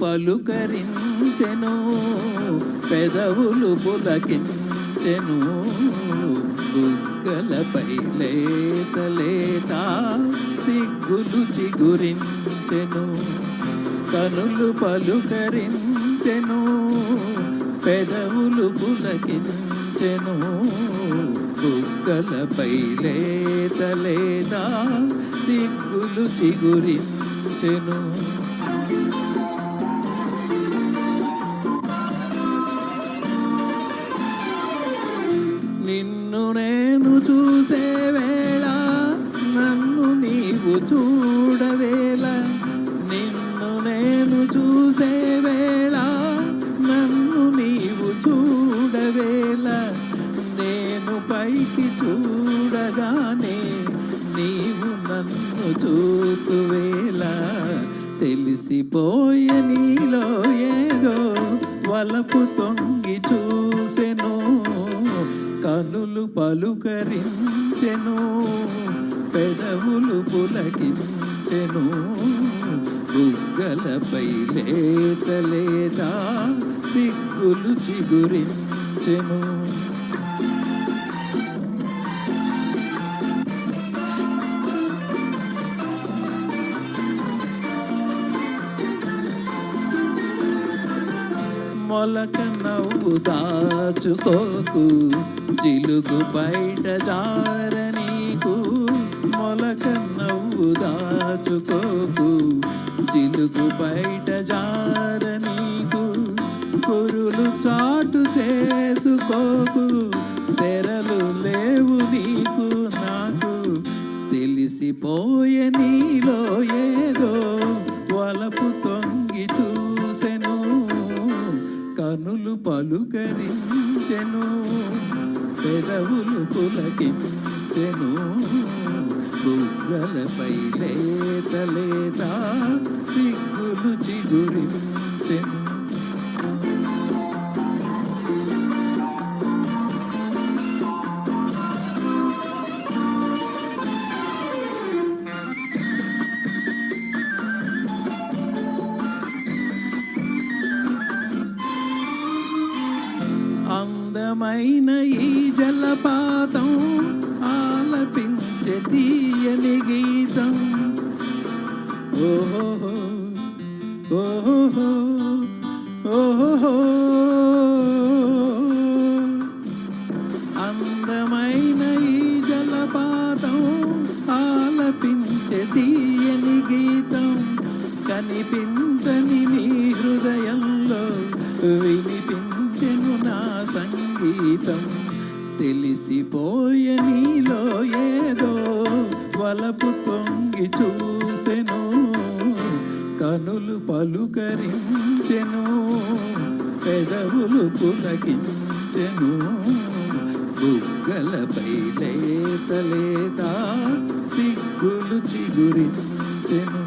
పలుకరించెను, పెదవులు పులకించెను, బుగ్గలపై లేత లేత సిగ్గులు చిగురించెను. కనులు పలుకరించెను, పెదవులు పులకించెను, బుగ్గలపై లేత లేత సిగ్గులు చిగురించెను. నిన్ను నేను చూసే వేళ నన్ను నీవు చూడవేళ, నిన్ను నేను చూసే వేళ నన్ను నీవు చూడవేళ, నేను పైకి చూడగానే నీవు నన్ను చూతువేళ, తెలిసిపోయే నీలో ఏదో వలపు తొంగి చూసెను, కనులు పలుకరించెను, పెదవులు పులకించెను, బుగ్గలపై లేత లేత సిగ్గులు చిగురించెను. మొలక నవ్వు దాచుకోకు, జిలుగు బయట జారనీకు, మొలక నవ్వు దాచుకోకు, జిలుగు బయట జారనీకు, కురులు చాటు చేసుకోకు, తెరలు లేవు నీకు నాకు, తెలిసిపోయే నీలో ఏదో వలపు తొంగి చూసెను, కనులు పలుకరించెను, పెదవులు పులకించెను, బుగ్గలపై లేత లేత సిగ్గులు చిగురించెను. అందమైన ఈ జలపాతం ఆలపించే తీయని గీతం, ఓహో ఓహో ఓహో, అందమైన ఈ జలపాతం ఆలపించే తీయని గీతం, కనిపించని నీ హృదయంలో వినిపించెను నా సంగీతం, తెలిసిపోయే నీలో ఏదో వలపు తొంగి చూసెను, కనులు పలుకరించెను, పెదవులు పులకించెను, బుగ్గలపై లేత లేత సిగ్గులు చిగురించెను.